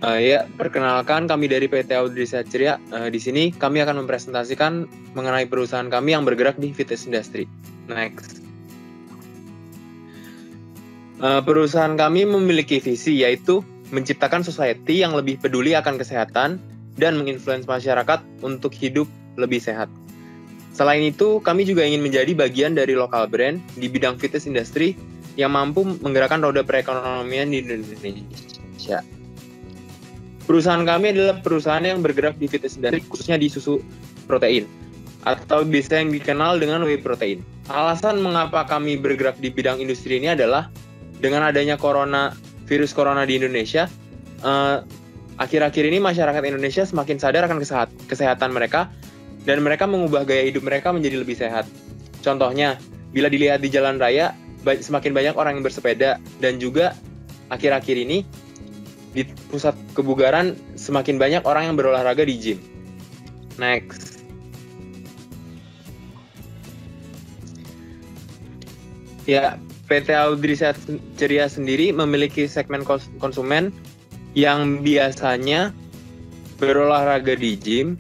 Ya, perkenalkan kami dari PT Audrisa Ceria. Di sini kami akan mempresentasikan mengenai perusahaan kami yang bergerak di fitness industry. Next. Perusahaan kami memiliki visi yaitu menciptakan society yang lebih peduli akan kesehatan dan menginfluence masyarakat untuk hidup lebih sehat. Selain itu, kami juga ingin menjadi bagian dari lokal brand di bidang fitness industry yang mampu menggerakkan roda perekonomian di Indonesia. Perusahaan kami adalah perusahaan yang bergerak di fitness industry, khususnya di susu protein, atau biasa yang dikenal dengan whey protein. Alasan mengapa kami bergerak di bidang industri ini adalah dengan adanya virus corona di Indonesia, akhir-akhir ini masyarakat Indonesia semakin sadar akan kesehatan mereka, dan mereka mengubah gaya hidup mereka menjadi lebih sehat. Contohnya, bila dilihat di jalan raya, semakin banyak orang yang bersepeda, dan juga akhir-akhir ini di pusat kebugaran semakin banyak orang yang berolahraga di gym. Next. Ya, PT Audrisa Ceria sendiri memiliki segmen konsumen yang biasanya berolahraga di gym,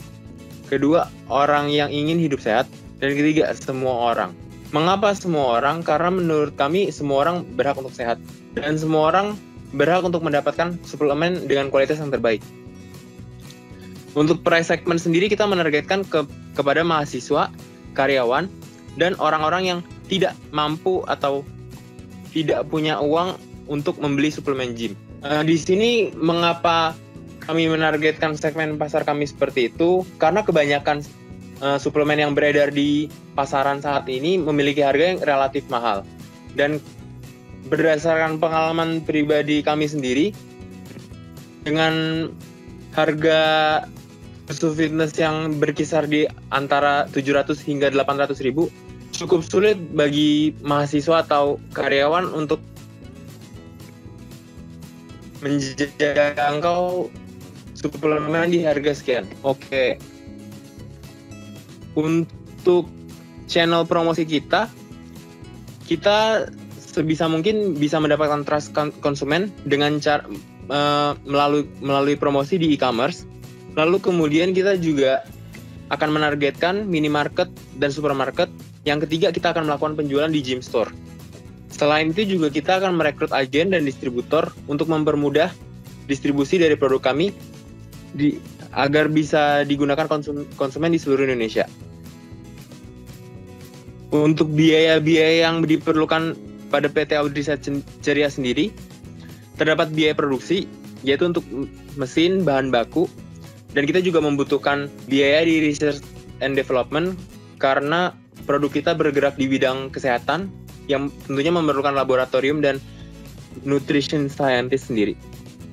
kedua, orang yang ingin hidup sehat, dan ketiga, semua orang. Mengapa semua orang? Karena menurut kami semua orang berhak untuk sehat, dan semua orang berhak untuk mendapatkan suplemen dengan kualitas yang terbaik. Untuk price segment sendiri kita menargetkan kepada mahasiswa, karyawan, dan orang-orang yang tidak mampu atau tidak punya uang untuk membeli suplemen gym. Di sini mengapa kami menargetkan segmen pasar kami seperti itu? Karena kebanyakan suplemen yang beredar di pasaran saat ini memiliki harga yang relatif mahal. Dan berdasarkan pengalaman pribadi kami sendiri, dengan harga susu fitness yang berkisar di antara 700 hingga 800 ribu, cukup sulit bagi mahasiswa atau karyawan untuk menjangkau suplemen di harga sekian. Oke. Untuk channel promosi kita sebisa mungkin bisa mendapatkan trust konsumen dengan cara melalui promosi di e-commerce. Lalu kemudian kita juga akan menargetkan minimarket dan supermarket. Yang ketiga, kita akan melakukan penjualan di gym store. Selain itu juga kita akan merekrut agen dan distributor untuk mempermudah distribusi dari produk kami agar bisa digunakan konsumen di seluruh Indonesia. Untuk biaya-biaya yang diperlukan pada PT Audrisa Ceria sendiri, terdapat biaya produksi, yaitu untuk mesin, bahan baku, dan kita juga membutuhkan biaya di research and development karena produk kita bergerak di bidang kesehatan yang tentunya memerlukan laboratorium dan nutrition scientist sendiri.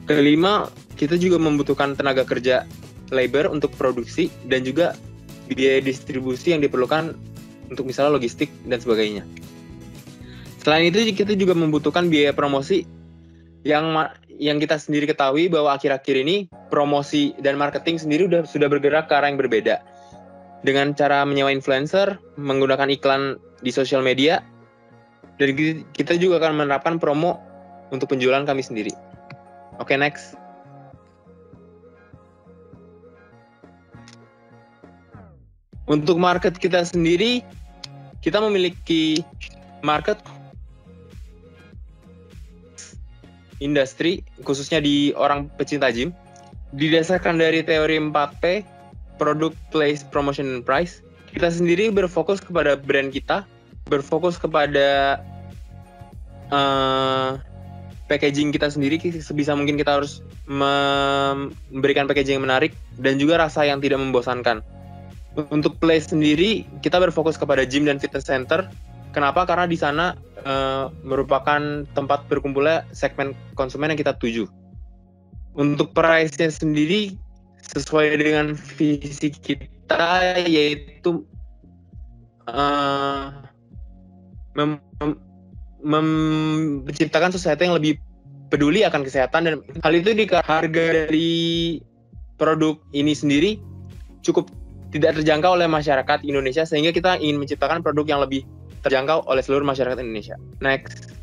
Kelima, kita juga membutuhkan tenaga kerja labor untuk produksi dan juga biaya distribusi yang diperlukan untuk misalnya logistik dan sebagainya. Selain itu kita juga membutuhkan biaya promosi yang kita sendiri ketahui bahwa akhir-akhir ini promosi dan marketing sendiri sudah bergerak ke arah yang berbeda. Dengan cara menyewa influencer, menggunakan iklan di sosial media, dan kita juga akan menerapkan promo untuk penjualan kami sendiri. Oke, next. Untuk market kita sendiri, kita memiliki market industri, khususnya di orang pecinta gym, didasarkan dari teori 4P, Product, Place, Promotion, and Price. Kita sendiri berfokus kepada brand kita, berfokus kepada packaging kita sendiri. Sebisa mungkin kita harus memberikan packaging yang menarik dan juga rasa yang tidak membosankan. Untuk Place sendiri, kita berfokus kepada gym dan fitness center. Kenapa? Karena di sana merupakan tempat berkumpulnya segmen konsumen yang kita tuju. Untuk price-nya sendiri sesuai dengan visi kita, yaitu menciptakan sesuatu yang lebih peduli akan kesehatan, dan hal itu di harga dari produk ini sendiri cukup tidak terjangkau oleh masyarakat Indonesia, sehingga kita ingin menciptakan produk yang lebih terjangkau oleh seluruh masyarakat Indonesia. Next.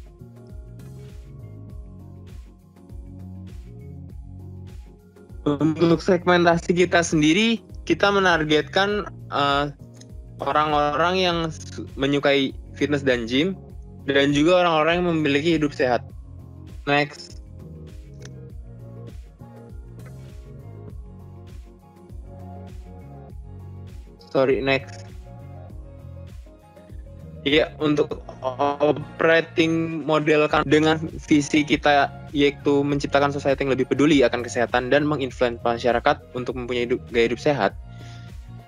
Untuk segmentasi kita sendiri, kita menargetkan orang-orang yang menyukai fitness dan gym, dan juga orang-orang yang memiliki hidup sehat. Next. Next. Ya, untuk operating model dengan visi kita yaitu menciptakan society yang lebih peduli akan kesehatan dan menginfluence masyarakat untuk mempunyai gaya hidup sehat.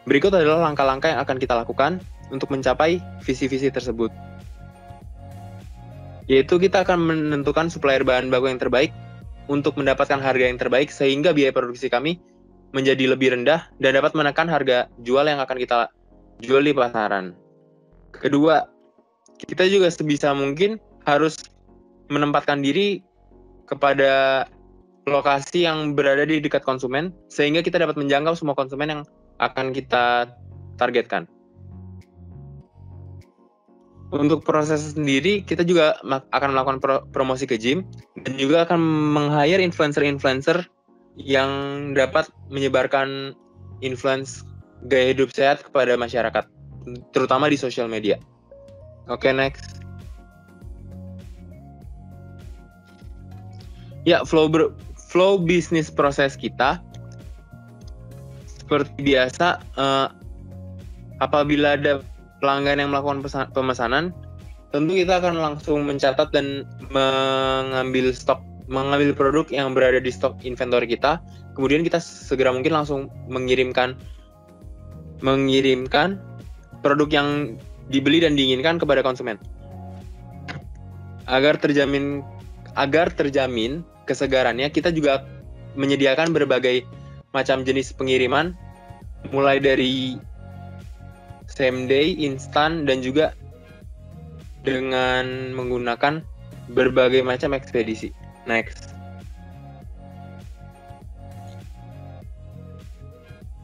Berikut adalah langkah-langkah yang akan kita lakukan untuk mencapai visi-visi tersebut. Yaitu kita akan menentukan supplier bahan baku yang terbaik untuk mendapatkan harga yang terbaik sehingga biaya produksi kami menjadi lebih rendah dan dapat menekan harga jual yang akan kita jual di pasaran. Kedua, kita juga sebisa mungkin harus menempatkan diri kepada lokasi yang berada di dekat konsumen sehingga kita dapat menjangkau semua konsumen yang akan kita targetkan. Untuk proses sendiri, kita juga akan melakukan promosi ke gym dan juga akan meng-hire influencer-influencer yang dapat menyebarkan influence gaya hidup sehat kepada masyarakat, terutama di sosial media. Oke, next. Ya, flow bisnis proses kita seperti biasa. Apabila ada pelanggan yang melakukan pemesanan, tentu kita akan langsung mencatat dan mengambil produk yang berada di stok inventory kita. Kemudian kita segera mungkin langsung mengirimkan produk yang dibeli dan diinginkan kepada konsumen. Agar terjamin kesegarannya, kita juga menyediakan berbagai macam jenis pengiriman, mulai dari same day, instan, dan juga dengan menggunakan berbagai macam ekspedisi. Next.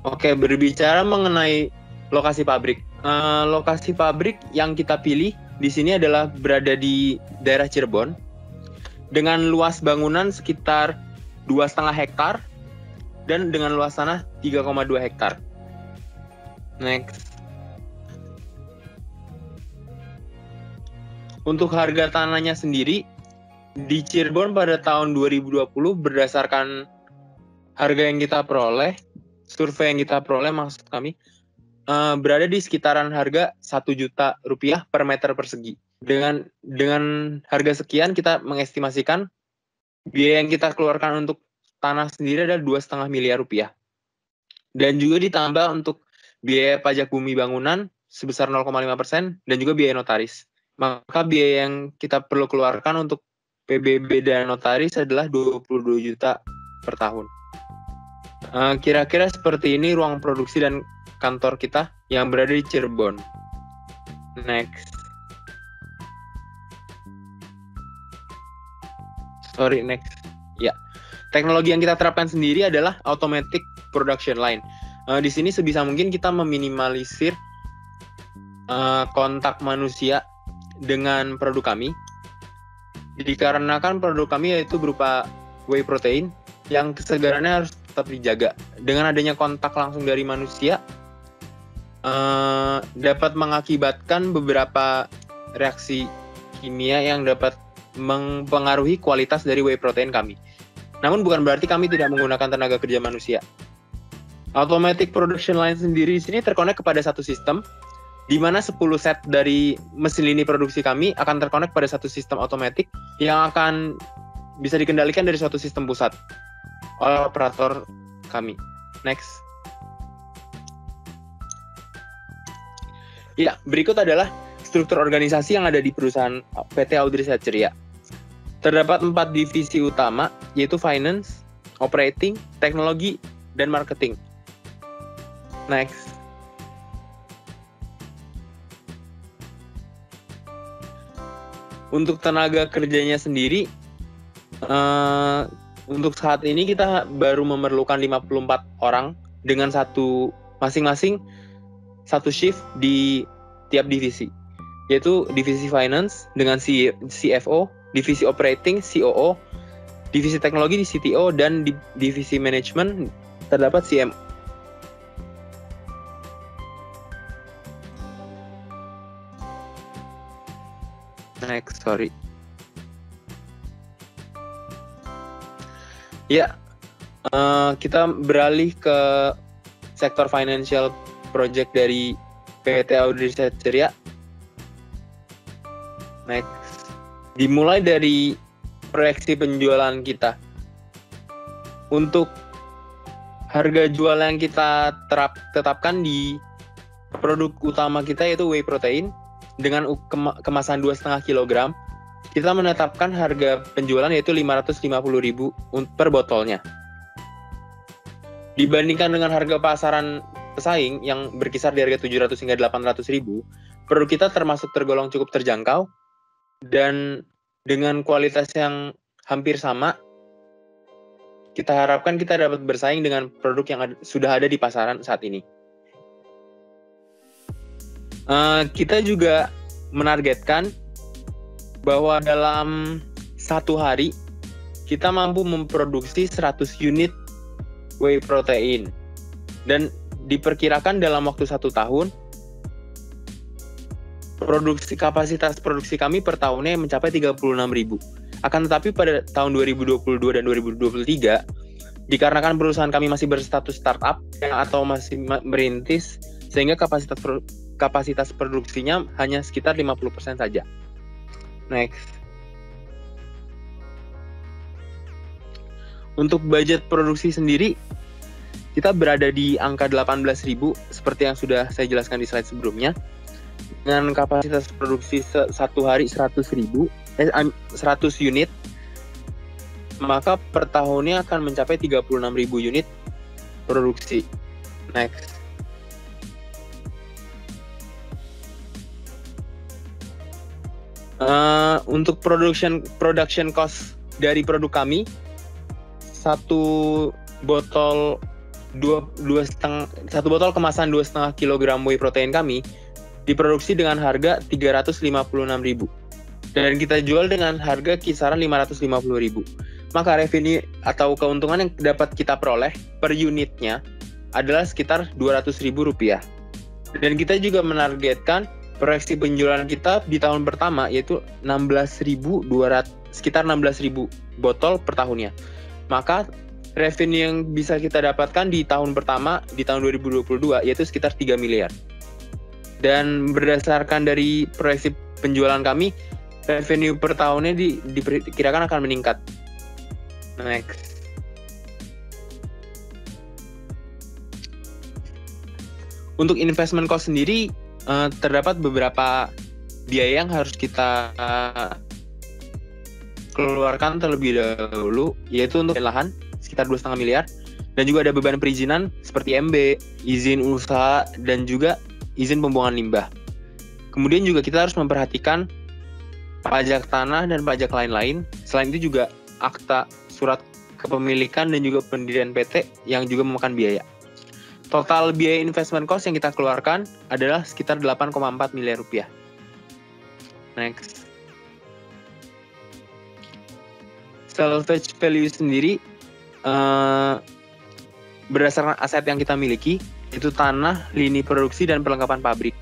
Oke, berbicara mengenai lokasi pabrik. Lokasi pabrik yang kita pilih di sini adalah berada di daerah Cirebon dengan luas bangunan sekitar 2,5 hektar dan dengan luas tanah 3,2 hektar. Next. Untuk harga tanahnya sendiri di Cirebon pada tahun 2020 berdasarkan harga yang kita peroleh, survei yang kita peroleh maksud kami, berada di sekitaran harga Rp1.000.000 per meter persegi. Dengan harga sekian kita mengestimasikan biaya yang kita keluarkan untuk tanah sendiri adalah Rp2,5 miliar. Dan juga ditambah untuk biaya pajak bumi bangunan sebesar 0,5% dan juga biaya notaris. Maka biaya yang kita perlu keluarkan untuk PBB dan notaris adalah 22 juta per tahun. Kira-kira seperti ini ruang produksi dan kantor kita yang berada di Cirebon. Next. Next. Ya. Teknologi yang kita terapkan sendiri adalah automatic production line. Di sini sebisa mungkin kita meminimalisir kontak manusia dengan produk kami, dikarenakan produk kami yaitu berupa whey protein yang kesegarannya harus tetap dijaga. Dengan adanya kontak langsung dari manusia dapat mengakibatkan beberapa reaksi kimia yang dapat mempengaruhi kualitas dari whey protein kami. Namun bukan berarti kami tidak menggunakan tenaga kerja manusia. Automatic production line sendiri di sini terkonek kepada satu sistem, di mana 10 set dari mesin lini produksi kami akan terkonek pada satu sistem otomatis yang akan bisa dikendalikan dari suatu sistem pusat oleh operator kami. Next. Ya, berikut adalah struktur organisasi yang ada di perusahaan PT Audrey Sehat Ceria. Terdapat 4 divisi utama, yaitu finance, operating, teknologi, dan marketing. Next. Untuk tenaga kerjanya sendiri, untuk saat ini kita baru memerlukan 54 orang dengan masing-masing satu shift di tiap divisi, yaitu divisi finance dengan CFO, divisi operating COO, divisi teknologi di CTO, dan di divisi manajemen terdapat CM. Next, sorry. Ya, kita beralih ke sektor financial project dari PT Audrey Ceria. Next, dimulai dari proyeksi penjualan kita. Untuk harga jual yang kita tetapkan di produk utama kita yaitu whey protein dengan kemasan 2,5 kg, kita menetapkan harga penjualan yaitu 550.000 per botolnya. Dibandingkan dengan harga pasaran pesaing yang berkisar di harga 700 hingga 800.000, produk kita termasuk tergolong cukup terjangkau dan dengan kualitas yang hampir sama. Kita harapkan kita dapat bersaing dengan produk yang sudah ada di pasaran saat ini. Kita juga menargetkan bahwa dalam 1 hari kita mampu memproduksi 100 unit whey protein, dan diperkirakan dalam waktu 1 tahun kapasitas produksi kami per tahunnya mencapai 36.000. Akan tetapi pada tahun 2022 dan 2023, dikarenakan perusahaan kami masih berstatus startup atau masih merintis, sehingga kapasitas produksinya hanya sekitar 50% saja. Next. Untuk budget produksi sendiri, kita berada di angka 18.000 seperti yang sudah saya jelaskan di slide sebelumnya. Dengan kapasitas produksi 1 hari 100 unit, maka per tahunnya akan mencapai 36.000 unit produksi. Next. Untuk production cost dari produk kami, satu botol kemasan 2,5 kg whey protein kami diproduksi dengan harga 356.000 dan kita jual dengan harga kisaran 550.000. Maka revenue atau keuntungan yang dapat kita peroleh per unitnya adalah sekitar Rp200.000. Dan kita juga menargetkan proyeksi penjualan kita di tahun pertama yaitu sekitar 16.000 botol per tahunnya. Maka revenue yang bisa kita dapatkan di tahun pertama, di tahun 2022, yaitu sekitar 3 miliar. Dan berdasarkan dari proyeksi penjualan kami, revenue per tahunnya diperkirakan akan meningkat. Next. Untuk investment cost sendiri, terdapat beberapa biaya yang harus kita keluarkan terlebih dahulu, yaitu untuk lahan sekitar 2,5 miliar, dan juga ada beban perizinan seperti MB, izin usaha, dan juga izin pembuangan limbah. Kemudian juga kita harus memperhatikan pajak tanah dan pajak lain-lain. Selain itu juga akta surat kepemilikan dan juga pendirian PT yang juga memakan biaya. Total biaya investment cost yang kita keluarkan adalah sekitar 8,4 miliar rupiah. Next. Salvage value sendiri berdasarkan aset yang kita miliki, itu tanah, lini produksi, dan perlengkapan pabrik.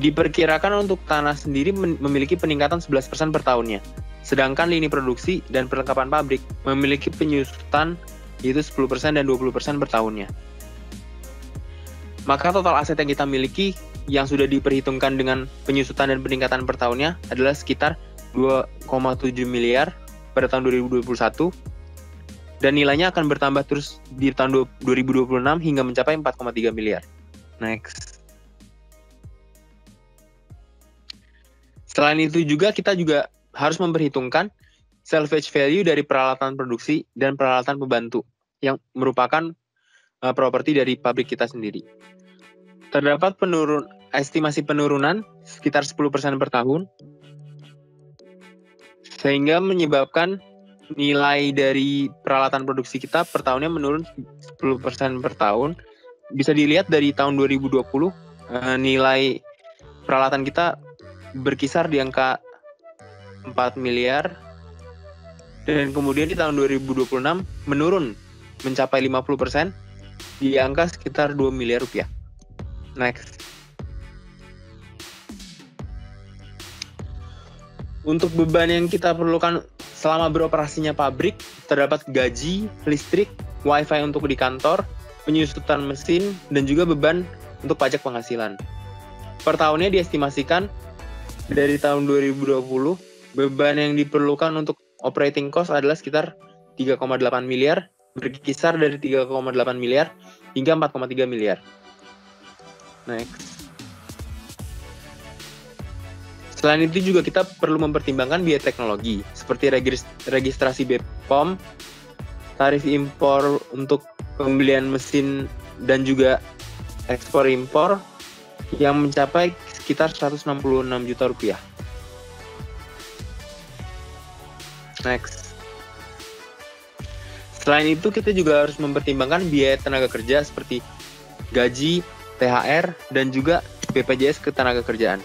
Diperkirakan untuk tanah sendiri memiliki peningkatan 11% per tahunnya, sedangkan lini produksi dan perlengkapan pabrik memiliki penyusutan yaitu 10% dan 20% per tahunnya. Maka total aset yang kita miliki yang sudah diperhitungkan dengan penyusutan dan peningkatan per tahunnya adalah sekitar 2,7 miliar pada tahun 2021, dan nilainya akan bertambah terus di tahun 2026 hingga mencapai 4,3 miliar. Next. Selain itu juga kita juga harus memperhitungkan salvage value dari peralatan produksi dan peralatan pembantu yang merupakan properti dari pabrik kita sendiri. Terdapat estimasi penurunan sekitar 10% per tahun, sehingga menyebabkan nilai dari peralatan produksi kita per tahunnya menurun 10% per tahun. Bisa dilihat dari tahun 2020, nilai peralatan kita berkisar di angka 4 miliar, Dan kemudian di tahun 2026 menurun mencapai 50% di angka sekitar 2 miliar rupiah. Next. Untuk beban yang kita perlukan selama beroperasinya pabrik, terdapat gaji, listrik, wifi untuk di kantor, penyusutan mesin, dan juga beban untuk pajak penghasilan. Per tahunnya diestimasikan dari tahun 2020, beban yang diperlukan untuk operating cost adalah sekitar 3,8 miliar, berkisar dari 3,8 miliar hingga 4,3 miliar. Next. Selain itu juga kita perlu mempertimbangkan biaya teknologi, seperti registrasi BPOM, tarif impor untuk pembelian mesin dan juga ekspor impor yang mencapai sekitar 166 juta rupiah. Next. Selain itu kita juga harus mempertimbangkan biaya tenaga kerja seperti gaji, THR, dan juga BPJS Ketenagakerjaan.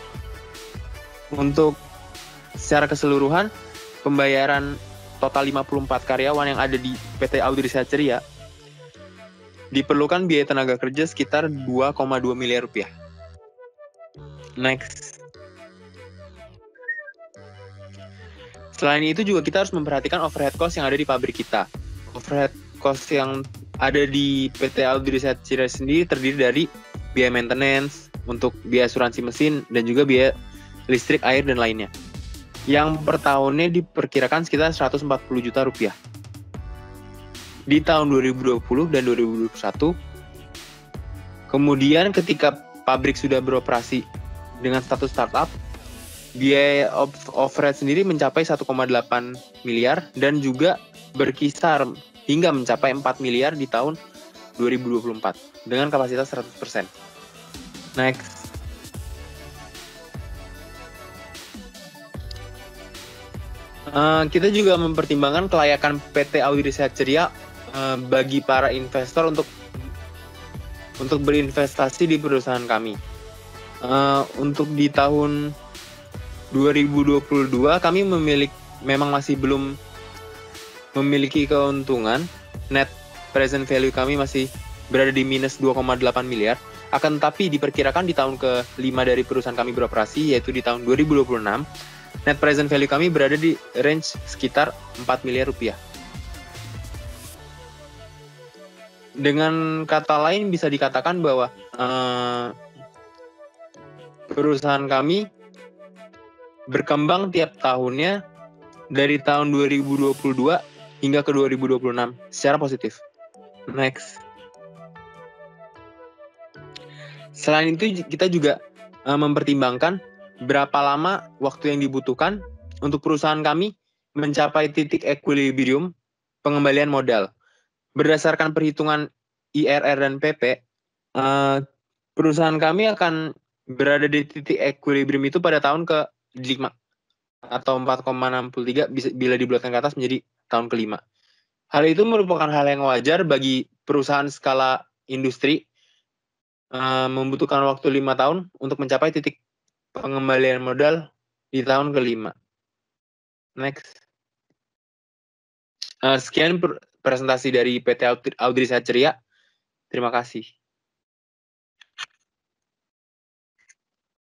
Untuk secara keseluruhan, pembayaran total 54 karyawan yang ada di PT Audrisa Ceria diperlukan biaya tenaga kerja sekitar 2,2 miliar rupiah. Next. Selain itu juga kita harus memperhatikan overhead cost yang ada di pabrik kita. Overhead cost yang ada di PT Audrisa Ceria sendiri terdiri dari biaya maintenance, untuk biaya asuransi mesin, dan juga biaya listrik, air, dan lainnya. Yang per tahunnya diperkirakan sekitar 140 juta rupiah. Di tahun 2020 dan 2021, kemudian ketika pabrik sudah beroperasi dengan status startup, biaya overhead sendiri mencapai 1,8 miliar dan juga berkisar hingga mencapai 4 miliar di tahun 2024 dengan kapasitas 100%. Next. Kita juga mempertimbangkan kelayakan PT Audrisa Ceria bagi para investor untuk berinvestasi di perusahaan kami. Untuk di tahun 2022 kami memang masih belum memiliki keuntungan. Net present value kami masih berada di minus 2,8 miliar. Akan tetapi diperkirakan di tahun ke-5 dari perusahaan kami beroperasi, yaitu di tahun 2026, net present value kami berada di range sekitar 4 miliar rupiah. Dengan kata lain bisa dikatakan bahwa perusahaan kami berkembang tiap tahunnya dari tahun 2022 hingga ke 2026 secara positif. Next. Selain itu kita juga mempertimbangkan berapa lama waktu yang dibutuhkan untuk perusahaan kami mencapai titik equilibrium pengembalian modal. Berdasarkan perhitungan IRR dan PP, perusahaan kami akan berada di titik equilibrium itu pada tahun ke-5 atau 4,63 bila dibulatkan ke atas menjadi tahun ke-5. Hal itu merupakan hal yang wajar bagi perusahaan skala industri, membutuhkan waktu 5 tahun untuk mencapai titik pengembalian modal di tahun ke-5. Next. Sekian presentasi dari PT Audrisa Ceria. Terima kasih.